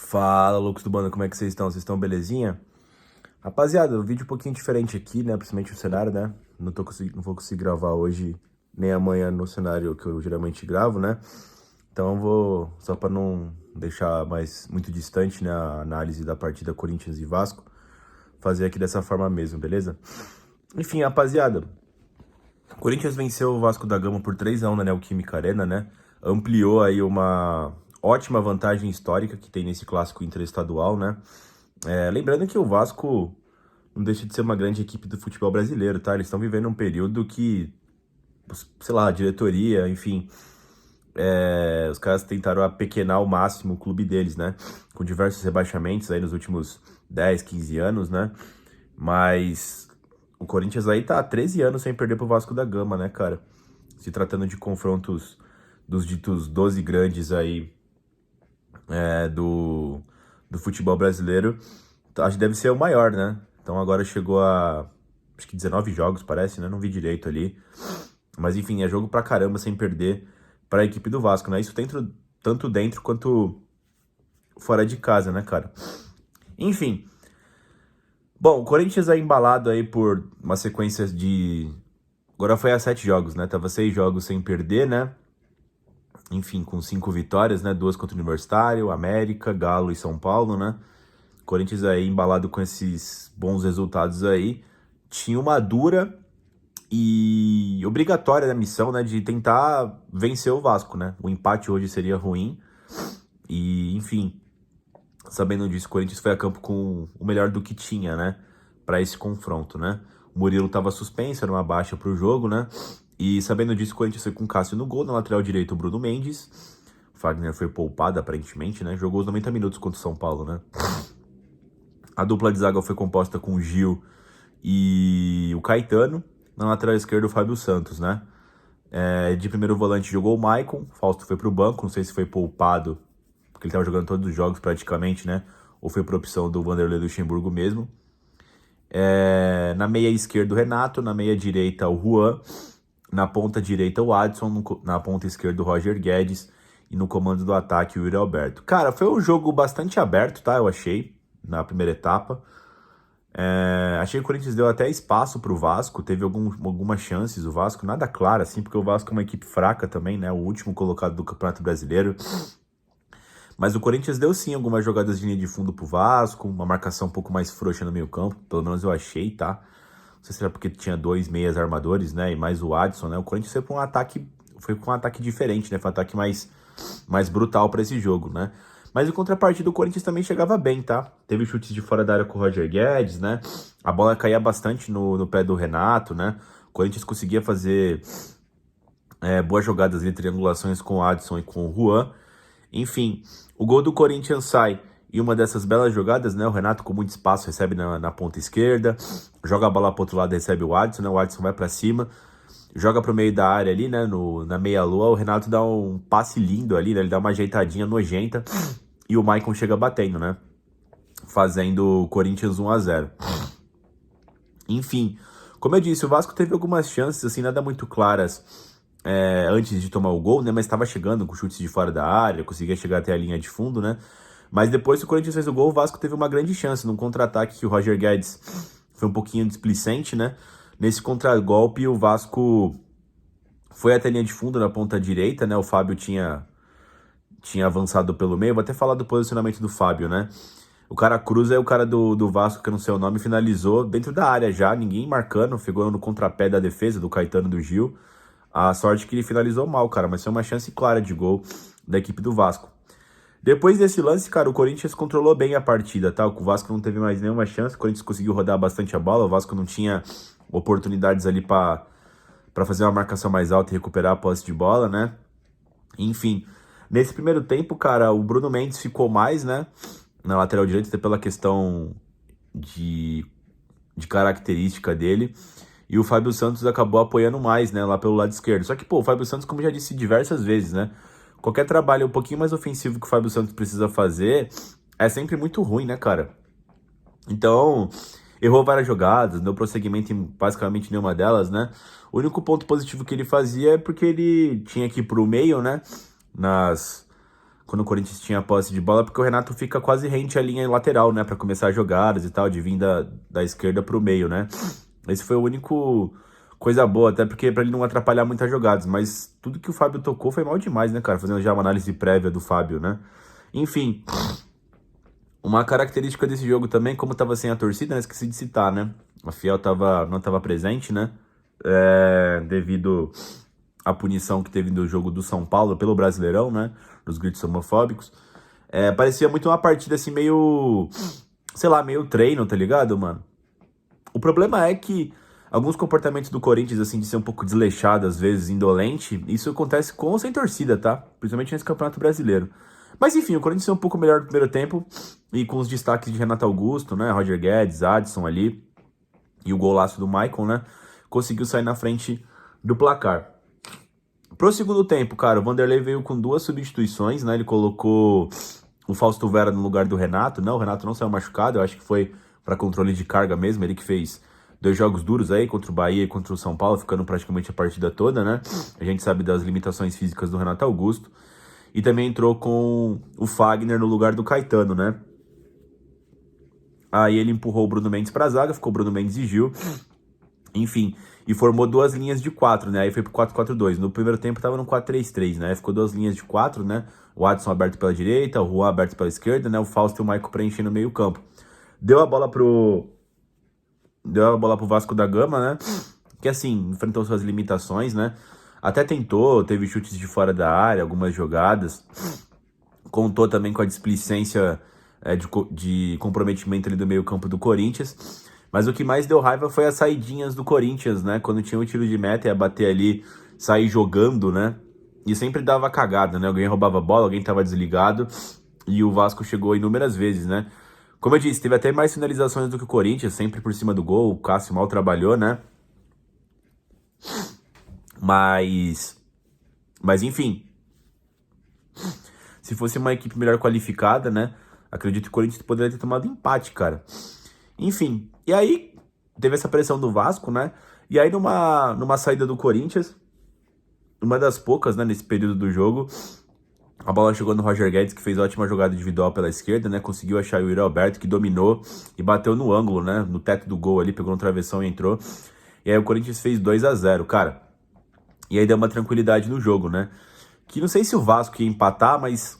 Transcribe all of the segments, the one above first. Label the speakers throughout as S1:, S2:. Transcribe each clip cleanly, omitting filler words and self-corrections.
S1: Fala, loucos do bando, como é que vocês estão? Vocês estão belezinha? Rapaziada, um vídeo um pouquinho diferente aqui, né? Principalmente o cenário, né? Não vou conseguir gravar hoje nem amanhã no cenário que eu geralmente gravo, né? Então eu vou, só pra não deixar mais muito distante, né, a análise da partida Corinthians e Vasco, fazer aqui dessa forma mesmo, beleza? Enfim, rapaziada, o Corinthians venceu o Vasco da Gama por 3-1 na Neoquímica Arena, né? Ampliou aí uma ótima vantagem histórica que tem nesse clássico interestadual, né? Lembrando que o Vasco não deixa de ser uma grande equipe do futebol brasileiro, tá? Eles estão vivendo um período que, sei lá, a diretoria, enfim, os caras tentaram apequenar ao máximo o clube deles, né? Com diversos rebaixamentos aí nos últimos 10, 15 anos, né? Mas o Corinthians aí tá há 13 anos sem perder pro Vasco da Gama, né, cara? Se tratando de confrontos dos ditos 12 grandes aí do futebol brasileiro, acho que deve ser o maior, né? Então agora chegou a, acho que 19 jogos, parece, né? Não vi direito ali. Mas enfim, é jogo pra caramba sem perder pra equipe do Vasco, né? Isso tanto dentro quanto fora de casa, né, cara? Enfim. Bom, o Corinthians é embalado aí por uma sequência de... Agora foi a 7 jogos, né? Tava 6 jogos sem perder, né? Enfim, com 5 vitórias, né? 2 contra o Universitário, América, Galo e São Paulo, né? Corinthians aí embalado com esses bons resultados aí. Tinha uma dura e obrigatória da missão, né? De tentar vencer o Vasco, né? O empate hoje seria ruim. E, enfim, sabendo disso, o Corinthians foi a campo com o melhor do que tinha, né? Para esse confronto, né? O Murilo estava suspenso, era uma baixa para o jogo, né? E sabendo disso, o Corinthians foi com o Cássio no gol, na lateral direito o Bruno Mendes. O Fagner foi poupado, aparentemente, né? Jogou os 90 minutos contra o São Paulo, né? A dupla de zaga foi composta com o Gil e o Caetano. Na lateral esquerda, o Fábio Santos, né? De primeiro volante jogou o Maicon. Fausto foi pro banco, não sei se foi poupado, porque ele estava jogando todos os jogos praticamente, né? Ou foi por opção do Vanderlei Luxemburgo mesmo. Na meia esquerda, o Renato. Na meia direita, o Juan. Na ponta direita, o Adson. Na ponta esquerda, o Roger Guedes. E no comando do ataque, o Yuri Alberto. Cara, foi um jogo bastante aberto, tá? Eu achei, na primeira etapa. Achei que o Corinthians deu até espaço pro Vasco. Teve algumas chances, o Vasco. Nada claro, assim, porque o Vasco é uma equipe fraca também, né? O último colocado do Campeonato Brasileiro. Mas o Corinthians deu sim algumas jogadas de linha de fundo pro Vasco, uma marcação um pouco mais frouxa no meio campo, pelo menos eu achei, tá? Não sei se era porque tinha 2 meias armadores, né? E mais o Adson, né? O Corinthians foi com um ataque diferente, né? Foi um ataque mais brutal para esse jogo, né? Mas em contrapartida, o Corinthians também chegava bem, tá? Teve chutes de fora da área com o Roger Guedes, né? A bola caía bastante no pé do Renato, né? O Corinthians conseguia fazer boas jogadas de triangulações com o Adson e com o Juan. Enfim, o gol do Corinthians sai e uma dessas belas jogadas, né? O Renato com muito espaço recebe na ponta esquerda, joga a bola pro outro lado, recebe o Adson, né? O Adson vai para cima, joga pro meio da área ali, né? Na meia-lua, o Renato dá um passe lindo ali, né? Ele dá uma ajeitadinha nojenta e o Maicon chega batendo, né? Fazendo o Corinthians 1-0. Enfim, como eu disse, o Vasco teve algumas chances, assim, nada muito claras antes de tomar o gol, né? Mas estava chegando com chutes de fora da área, conseguia chegar até a linha de fundo, né? Mas depois que o Corinthians fez o gol, o Vasco teve uma grande chance num contra-ataque que o Roger Guedes foi um pouquinho displicente, né? Nesse contragolpe, o Vasco foi até a linha de fundo na ponta direita, né? O Fábio tinha avançado pelo meio. Vou até falar do posicionamento do Fábio, né? O cara cruza, o cara do Vasco, que eu não sei o nome, finalizou dentro da área já, ninguém marcando, ficou no contrapé da defesa do Caetano e do Gil. A sorte que ele finalizou mal, cara, mas foi uma chance clara de gol da equipe do Vasco. Depois desse lance, cara, o Corinthians controlou bem a partida, tá? O Vasco não teve mais nenhuma chance, o Corinthians conseguiu rodar bastante a bola, o Vasco não tinha oportunidades ali pra fazer uma marcação mais alta e recuperar a posse de bola, né? Enfim, nesse primeiro tempo, cara, o Bruno Mendes ficou mais, né? Na lateral direita, até pela questão de característica dele. E o Fábio Santos acabou apoiando mais, né, lá pelo lado esquerdo. Só que, pô, o Fábio Santos, como eu já disse diversas vezes, né, qualquer trabalho um pouquinho mais ofensivo que o Fábio Santos precisa fazer é sempre muito ruim, né, cara? Então, errou várias jogadas, não deu prosseguimento em basicamente nenhuma delas, né? O único ponto positivo que ele fazia é porque ele tinha que ir pro meio, né, quando o Corinthians tinha a posse de bola, porque o Renato fica quase rente à linha lateral, né, pra começar jogadas e tal, de vir da esquerda pro meio, né. Esse foi o único coisa boa, até porque pra ele não atrapalhar muitas jogadas, mas tudo que o Fábio tocou foi mal demais, né, cara, fazendo já uma análise prévia do Fábio, né. Enfim, uma característica desse jogo também, como tava sem a torcida, né, esqueci de citar, né, a Fiel não tava presente, né, devido à punição que teve no jogo do São Paulo pelo Brasileirão, né, dos gritos homofóbicos. Parecia muito uma partida assim meio, sei lá, meio treino, tá ligado, mano? O problema é que alguns comportamentos do Corinthians, assim, de ser um pouco desleixado, às vezes indolente, isso acontece com ou sem torcida, tá? Principalmente nesse Campeonato Brasileiro. Mas enfim, o Corinthians é um pouco melhor no primeiro tempo, e com os destaques de Renato Augusto, né, Roger Guedes, Adson ali, e o golaço do Maicon, né, conseguiu sair na frente do placar. Pro segundo tempo, cara, o Vanderlei veio com 2 substituições, né, ele colocou o Fausto Vera no lugar do Renato, né, o Renato não saiu machucado, eu acho que foi para controle de carga mesmo, ele que fez 2 jogos duros aí, contra o Bahia e contra o São Paulo, ficando praticamente a partida toda, né, a gente sabe das limitações físicas do Renato Augusto, e também entrou com o Fagner no lugar do Caetano, né. Aí ele empurrou o Bruno Mendes pra zaga, ficou Bruno Mendes e Gil, enfim, e formou 2 linhas de 4, né? Aí foi pro 4-4-2. No primeiro tempo tava no 4-3-3, né? Aí ficou 2 linhas de 4, né? O Adson aberto pela direita, o Juan aberto pela esquerda, né? O Fausto e o Maicon preenchendo o meio campo. Deu a bola pro Vasco da Gama, né? Que assim, enfrentou suas limitações, né? Até tentou, teve chutes de fora da área, algumas jogadas. Contou também com a displicência de comprometimento ali do meio campo do Corinthians. Mas o que mais deu raiva foi as saidinhas do Corinthians, né? Quando tinha um tiro de meta, ia bater ali, sair jogando, né? E sempre dava cagada, né? Alguém roubava a bola, alguém tava desligado. E o Vasco chegou inúmeras vezes, né? Como eu disse, teve até mais finalizações do que o Corinthians, sempre por cima do gol. O Cássio mal trabalhou, né? Mas enfim, se fosse uma equipe melhor qualificada, né? Acredito que o Corinthians poderia ter tomado empate, cara. Enfim, e aí teve essa pressão do Vasco, né? E aí numa saída do Corinthians, uma das poucas, né, nesse período do jogo, a bola chegou no Roger Guedes, que fez ótima jogada individual pela esquerda, né? Conseguiu achar o Yuri Alberto, que dominou e bateu no ângulo, né? No teto do gol ali, pegou no travessão e entrou. E aí o Corinthians fez 2-0, cara. E aí deu uma tranquilidade no jogo, né? Que não sei se o Vasco ia empatar, mas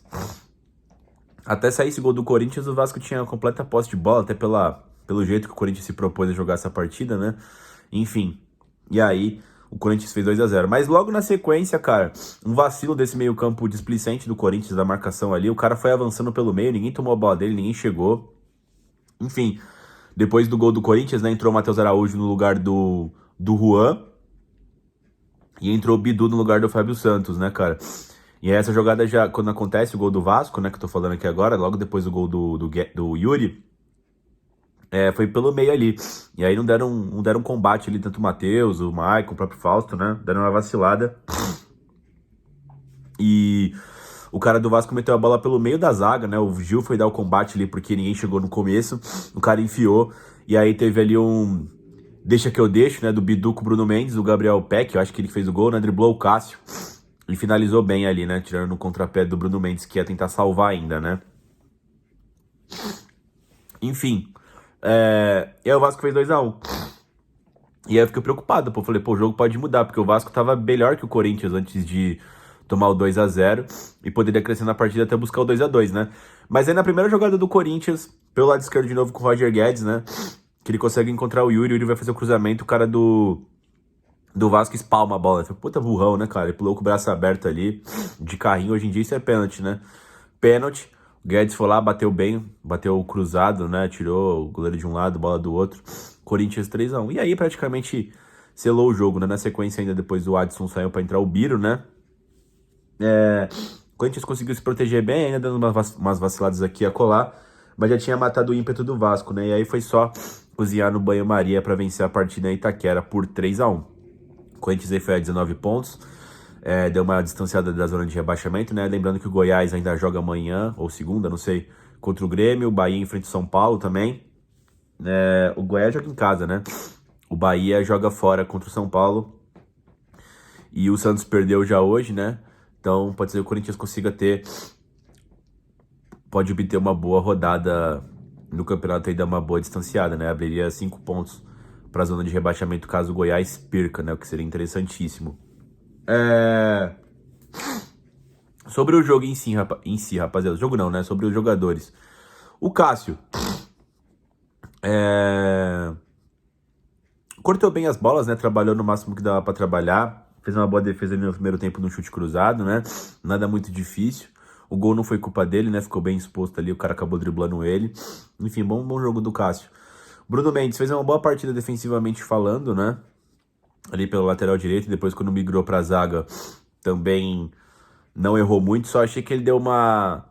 S1: até sair esse gol do Corinthians, o Vasco tinha completa posse de bola, até pelo jeito que o Corinthians se propôs a jogar essa partida, né? Enfim, e aí o Corinthians fez 2-0. Mas logo na sequência, cara, um vacilo desse meio campo displicente do Corinthians, da marcação ali, o cara foi avançando pelo meio, ninguém tomou a bola dele, ninguém chegou. Enfim, depois do gol do Corinthians, né, entrou o Matheus Araújo no lugar do Juan, e entrou o Bidu no lugar do Fábio Santos, né, cara? E essa jogada já, quando acontece o gol do Vasco, né, que eu tô falando aqui agora, logo depois do gol do Yuri, foi pelo meio ali. E aí não deram combate ali, tanto o Matheus, o Maicon, o próprio Fausto, né? Deram uma vacilada. E o cara do Vasco meteu a bola pelo meio da zaga, né? O Gil foi dar o combate ali porque ninguém chegou no começo. O cara enfiou. E aí teve ali um deixa que eu deixo, né? Do Bidu com o Bruno Mendes, o Gabriel Peck, eu acho que ele que fez o gol, né? Driblou o Cássio. E finalizou bem ali, né? Tirando no contrapé do Bruno Mendes, que ia tentar salvar ainda, né? Enfim. E aí o Vasco fez 2-1. E aí eu fiquei preocupado, pô. Falei, pô, o jogo pode mudar, porque o Vasco tava melhor que o Corinthians antes de tomar o 2-0 e poderia crescer na partida até buscar o 2-2, né? Mas aí na primeira jogada do Corinthians, pelo lado esquerdo de novo com o Roger Guedes, né? Que ele consegue encontrar o Yuri vai fazer o cruzamento, o cara do Vasco espalma a bola. Puta burrão, né, cara? Ele pulou com o braço aberto ali, de carrinho. Hoje em dia isso é pênalti, né? Pênalti. O Guedes foi lá, bateu bem, bateu cruzado, né? Tirou o goleiro de um lado, bola do outro. Corinthians 3-1. E aí praticamente selou o jogo, né? Na sequência ainda depois o Adson saiu pra entrar o Biro, né? O Corinthians conseguiu se proteger bem, ainda dando umas vaciladas aqui a colar, mas já tinha matado o ímpeto do Vasco, né? E aí foi só cozinhar no banho-maria pra vencer a partida em Itaquera por 3-1. O Corinthians aí foi a 19 pontos, deu uma distanciada da zona de rebaixamento, né? Lembrando que o Goiás ainda joga amanhã, ou segunda, não sei, contra o Grêmio, o Bahia enfrenta o São Paulo também. O Goiás joga em casa, né? O Bahia joga fora contra o São Paulo. E o Santos perdeu já hoje, né? Então pode ser que o Corinthians consiga ter pode obter uma boa rodada no campeonato e dar uma boa distanciada, né? Abriria 5 pontos para a zona de rebaixamento caso o Goiás perca, né? O que seria interessantíssimo. Sobre o jogo em si, rapaziada. O jogo não, né? Sobre os jogadores. O Cássio. Cortou bem as bolas, né? Trabalhou no máximo que dava para trabalhar. Fez uma boa defesa ali no primeiro tempo no chute cruzado, né? Nada muito difícil. O gol não foi culpa dele, né? Ficou bem exposto ali, o cara acabou driblando ele. Enfim, bom jogo do Cássio. Bruno Mendes fez uma boa partida defensivamente falando, né? Ali pelo lateral direito, depois quando migrou pra zaga, também não errou muito, só achei que ele deu uma...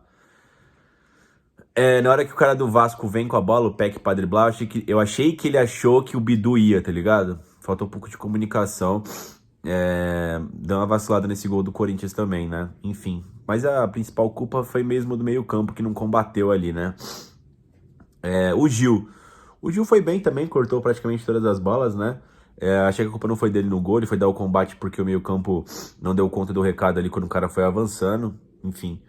S1: na hora que o cara do Vasco vem com a bola, o Peck pra driblar, eu achei que ele achou que o Bidu ia, tá ligado? Faltou um pouco de comunicação. Deu uma vacilada nesse gol do Corinthians também, né? Enfim. Mas a principal culpa foi mesmo do meio-campo que não combateu ali, né? O Gil. O Gil foi bem também, cortou praticamente todas as bolas, né? Achei que a culpa não foi dele no gol, ele foi dar o combate porque o meio-campo não deu conta do recado ali quando o cara foi avançando. Enfim.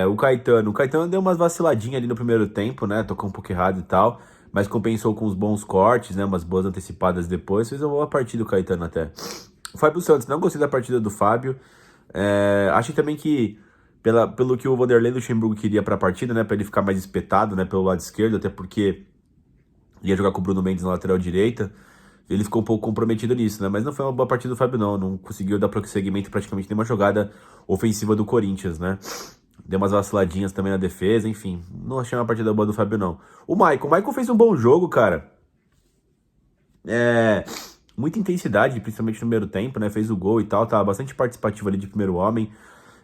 S1: O Caetano deu umas vaciladinhas ali no primeiro tempo, né? Tocou um pouco errado e tal. Mas compensou com os bons cortes, né? Umas boas antecipadas depois. Fez uma boa partida o Caetano até. O Fábio Santos, não gostei da partida do Fábio. Achei também que, pelo que o Vanderlei Luxemburgo queria pra partida, né? Pra ele ficar mais espetado, né? Pelo lado esquerdo, até porque ia jogar com o Bruno Mendes na lateral direita. Ele ficou um pouco comprometido nisso, né? Mas não foi uma boa partida do Fábio, não. Não conseguiu dar prosseguimento praticamente nenhuma jogada ofensiva do Corinthians, né? Deu umas vaciladinhas também na defesa, enfim. Não achei uma partida boa do Fábio, não. O Maicon fez um bom jogo, cara. Muita intensidade, principalmente no primeiro tempo, né? Fez o gol e tal, tava bastante participativo ali de primeiro homem.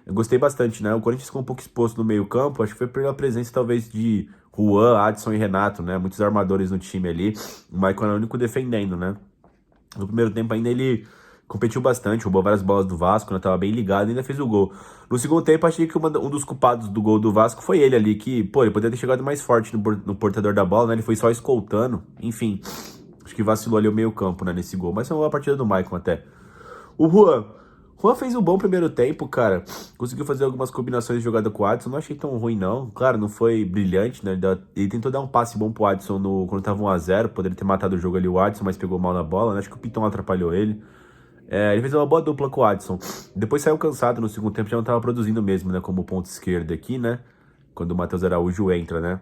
S1: Eu gostei bastante, né? O Corinthians ficou um pouco exposto no meio campo, acho que foi pela presença talvez de Juan, Adson e Renato, né? Muitos armadores no time ali. O Maicon era o único defendendo, né? No primeiro tempo ainda ele competiu bastante, roubou várias bolas do Vasco, né? Tava bem ligado e ainda fez o gol. No segundo tempo, achei que um dos culpados do gol do Vasco foi ele ali, que, pô, ele poderia ter chegado mais forte no portador da bola, né? Ele foi só escoltando, enfim. Acho que vacilou ali o meio campo, né, nesse gol. Mas foi uma boa partida do Maicon até. O Juan fez um bom primeiro tempo, cara. Conseguiu fazer algumas combinações de jogada com o Adson. Não achei tão ruim, não. Claro, não foi brilhante, né? Ele tentou dar um passe bom pro Adson quando tava 1-0. Poderia ter matado o jogo ali o Adson, mas pegou mal na bola, né? Acho que o Piton atrapalhou ele. Ele fez uma boa dupla com o Adson. Depois saiu cansado no segundo tempo, já não tava produzindo mesmo, né? Como ponto esquerdo aqui, né? Quando o Matheus Araújo entra, né?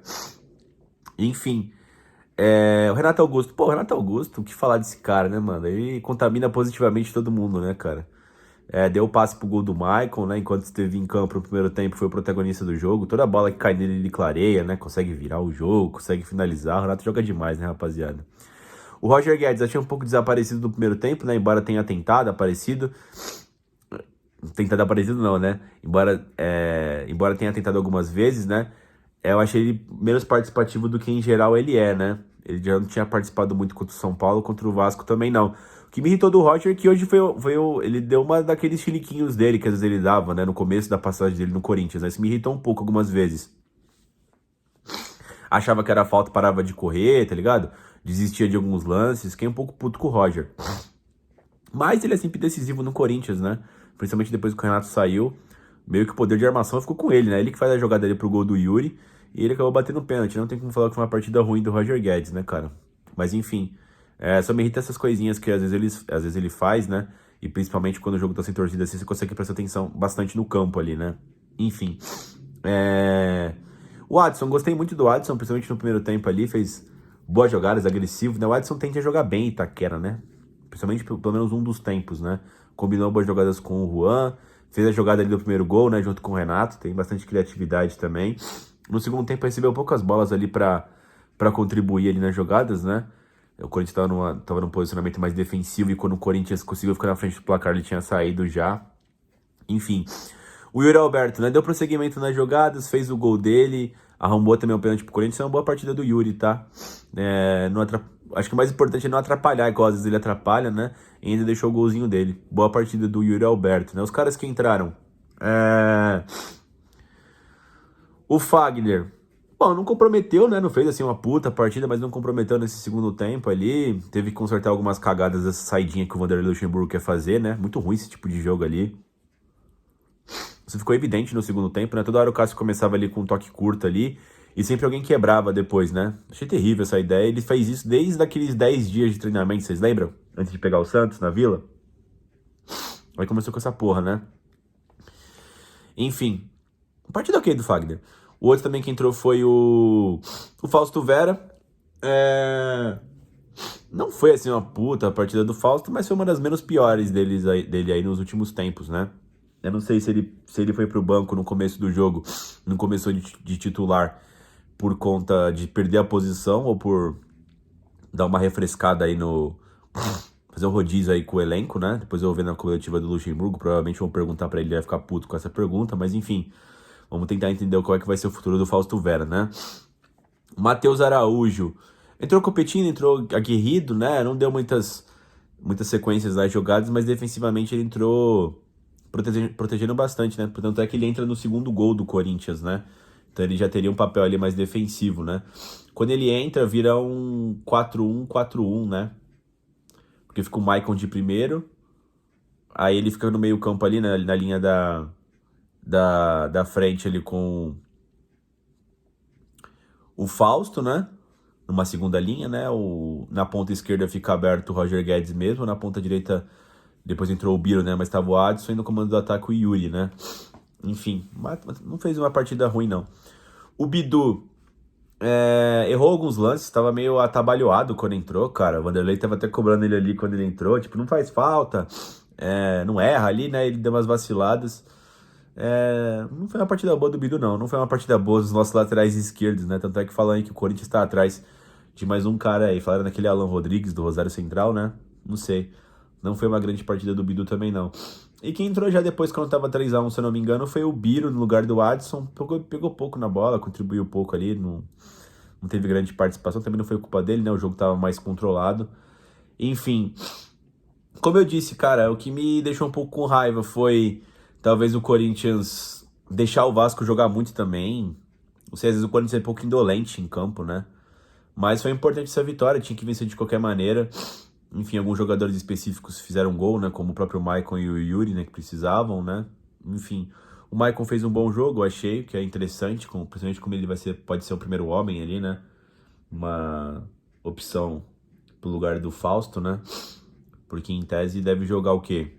S1: Enfim. O Renato Augusto. Pô, o Renato Augusto, o que falar desse cara, né, mano? Ele contamina positivamente todo mundo, né, cara? Deu o passe pro gol do Maicon, né? Enquanto esteve em campo no primeiro tempo, foi o protagonista do jogo. Toda bola que cai nele, ele clareia, né? Consegue virar o jogo, consegue finalizar. O Renato joga demais, né, rapaziada? O Roger Guedes achei um pouco desaparecido no primeiro tempo, né? Embora tenha tentado aparecido. Tentado aparecido não, né? Embora tenha tentado algumas vezes, né? Eu achei ele menos participativo do que em geral ele né? Ele já não tinha participado muito contra o São Paulo, contra o Vasco também não. O que me irritou do Roger é que hoje ele deu uma daqueles chiliquinhos dele que às vezes ele dava, né? No começo da passagem dele no Corinthians, né? Isso me irritou um pouco algumas vezes. Achava que era falta, parava de correr, tá ligado? Desistia de alguns lances. Fiquei um pouco puto com o Roger. Mas ele é sempre decisivo no Corinthians, né? Principalmente depois que o Renato saiu. Meio que o poder de armação ficou com ele, né? Ele que faz a jogada ali pro gol do Yuri. E ele acabou batendo pênalti. Não tem como falar que foi uma partida ruim do Roger Guedes, né, cara? Mas enfim. Só me irrita essas coisinhas que às vezes ele faz, né? E principalmente quando o jogo tá sem torcida assim, você consegue prestar atenção bastante no campo ali, né? Enfim. O Adson, gostei muito do Adson, principalmente no primeiro tempo ali. Fez boas jogadas, agressivo, né? O Adson tende a jogar bem Itaquera, né? Principalmente pelo menos um dos tempos, né? Combinou boas jogadas com o Juan. Fez a jogada ali do primeiro gol, né? Junto com o Renato. Tem bastante criatividade também. No segundo tempo recebeu poucas bolas ali pra contribuir ali nas jogadas, né? O Corinthians tava num posicionamento mais defensivo e quando o Corinthians conseguiu ficar na frente do placar, ele tinha saído já. Enfim. O Yuri Alberto, né? Deu prosseguimento nas jogadas, fez o gol dele, arrumou também o pênalti pro Corinthians. É uma boa partida do Yuri, tá? Acho que o mais importante é não atrapalhar, igual às vezes ele atrapalha, né? E ainda deixou o golzinho dele. Boa partida do Yuri Alberto, né? Os caras que entraram. O Fagner. Bom, não comprometeu, né? Não fez assim uma puta partida, mas não comprometeu nesse segundo tempo ali. Teve que consertar algumas cagadas dessa saidinha que o Vanderlei Luxemburgo quer fazer, né? Muito ruim esse tipo de jogo ali. Isso ficou evidente no segundo tempo, né? Toda hora o Cássio começava ali com um toque curto ali e sempre alguém quebrava depois, né? Achei terrível essa ideia. Ele fez isso desde aqueles 10 dias de treinamento, vocês lembram? Antes de pegar o Santos na Vila. Aí começou com essa porra, né? Enfim, partida ok do Fagner. O outro também que entrou foi o Fausto Vera. Não foi assim uma puta a partida do Fausto, mas foi uma das menos piores dele aí nos últimos tempos, né? Eu não sei se ele foi pro banco no começo do jogo, não começou de titular por conta de perder a posição ou por dar uma refrescada aí no... fazer um rodízio aí com o elenco, né? Depois eu vou ver na coletiva do Luxemburgo, provavelmente vão perguntar pra ele, ele vai ficar puto com essa pergunta, mas enfim, vamos tentar entender qual é que vai ser o futuro do Fausto Vera, né? Matheus Araújo entrou competindo, entrou aguerrido, né? Não deu muitas sequências nas jogadas, mas defensivamente ele entrou protegendo bastante, né? Portanto é que ele entra no segundo gol do Corinthians, né? Então ele já teria um papel ali mais defensivo, né? Quando ele entra, vira um 4-1-4-1, né? Porque fica o Maicon de primeiro, aí ele fica no meio campo ali, na linha da frente ali com o Fausto, né? Numa segunda linha, né? Na ponta esquerda fica aberto o Roger Guedes mesmo, na ponta direita depois entrou o Biro, né? Mas estava o Adson e no comando do ataque o Yuri, né? Enfim, mas não fez uma partida ruim, não. O Bidu errou alguns lances, estava meio atabalhoado quando entrou, cara. O Vanderlei tava até cobrando ele ali quando ele entrou, tipo, não faz falta, não erra ali, né? Ele deu umas vaciladas. Não foi uma partida boa do Bidu, não. Não foi uma partida boa dos nossos laterais esquerdos, né? Tanto é que falam aí que o Corinthians está atrás de mais um cara aí. Falaram naquele Alan Rodrigues, do Rosário Central, né? Não sei. Não foi uma grande partida do Bidu também, não. E quem entrou já depois, quando tava 3-1, se eu não me engano, foi o Biro, no lugar do Adson. Pegou pouco na bola, contribuiu pouco ali, não teve grande participação. Também não foi culpa dele, né? O jogo tava mais controlado. Enfim, como eu disse, cara, o que me deixou um pouco com raiva foi talvez o Corinthians deixar o Vasco jogar muito também. Não sei, às vezes o Corinthians é um pouco indolente em campo, né? Mas foi importante essa vitória, tinha que vencer de qualquer maneira. Enfim, alguns jogadores específicos fizeram gol, né? Como o próprio Maicon e o Yuri, né? Que precisavam, né? Enfim, o Maicon fez um bom jogo, eu achei, que é interessante, principalmente como ele pode ser o primeiro homem ali, né? Uma opção pro lugar do Fausto, né? Porque em tese deve jogar o quê?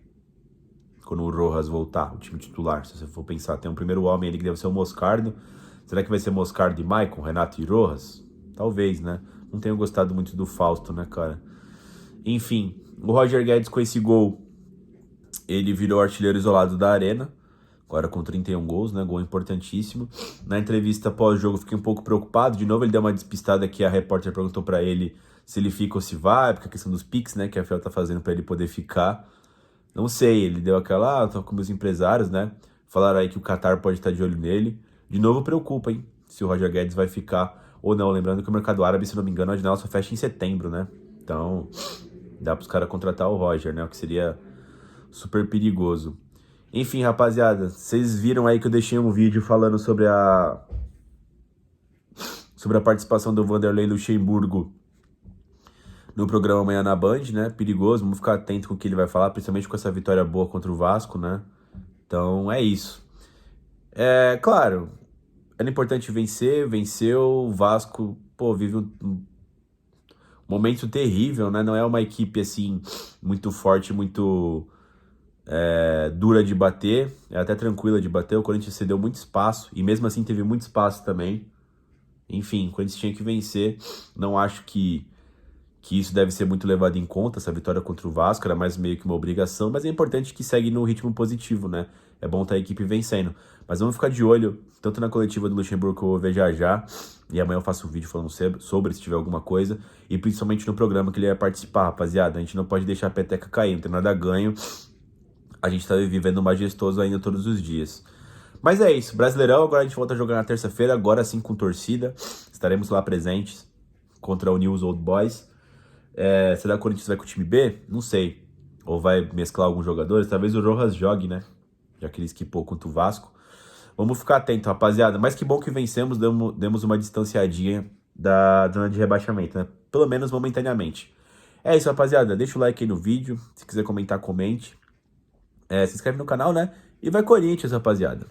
S1: Quando o Rojas voltar, o time titular, se você for pensar. Tem um primeiro homem ali que deve ser o Moscardo. Será que vai ser Moscardo e Maicon, Renato e Rojas? Talvez, né? Não tenho gostado muito do Fausto, né, cara? Enfim, o Roger Guedes com esse gol, ele virou artilheiro isolado da Arena, agora com 31 gols, né? Gol importantíssimo. Na entrevista pós-jogo, fiquei um pouco preocupado. De novo, ele deu uma despistada que a repórter perguntou pra ele se ele fica ou se vai, porque a questão dos Pix, né? Que a FEL tá fazendo pra ele poder ficar. Não sei, ele deu aquela, tô com meus empresários, né? Falaram aí que o Qatar pode estar de olho nele. De novo, preocupa, hein? Se o Roger Guedes vai ficar ou não. Lembrando que o mercado árabe, se não me engano, a janela só fecha em setembro, né? Então, dá pros caras contratar o Roger, né? O que seria super perigoso. Enfim, rapaziada, vocês viram aí que eu deixei um vídeo falando sobre a participação do Vanderlei Luxemburgo no programa Amanhã na Band, né? Perigoso, vamos ficar atento com o que ele vai falar, principalmente com essa vitória boa contra o Vasco, né? Então, é isso. Claro, era importante vencer, venceu, o Vasco, pô, vive um momento terrível, né? Não é uma equipe, assim, muito forte, muito dura de bater, é até tranquila de bater. O Corinthians cedeu muito espaço, e mesmo assim teve muito espaço também. Enfim, o Corinthians tinha que vencer. Não acho que isso deve ser muito levado em conta, essa vitória contra o Vasco, era mais meio que uma obrigação, mas é importante que segue no ritmo positivo, né? É bom estar a equipe vencendo. Mas vamos ficar de olho, tanto na coletiva do Luxemburgo, que eu vou ver já, e amanhã eu faço um vídeo falando sobre, se tiver alguma coisa, e principalmente no programa que ele vai participar, rapaziada. A gente não pode deixar a peteca cair, não tem nada a ganho. A gente tá vivendo majestoso ainda todos os dias. Mas é isso, Brasileirão, agora a gente volta a jogar na terça-feira, agora sim com torcida. Estaremos lá presentes contra o News Old Boys. Será que o Corinthians vai com o time B? Não sei. Ou vai mesclar alguns jogadores? Talvez o Rojas jogue, né? Já que ele esquipou contra o Vasco. Vamos ficar atento, rapaziada. Mas que bom que vencemos, demos uma distanciadinha da zona de rebaixamento, né? Pelo menos momentaneamente. É isso, rapaziada. Deixa o like aí no vídeo. Se quiser comentar, comente. Se inscreve no canal, né? E vai Corinthians, rapaziada.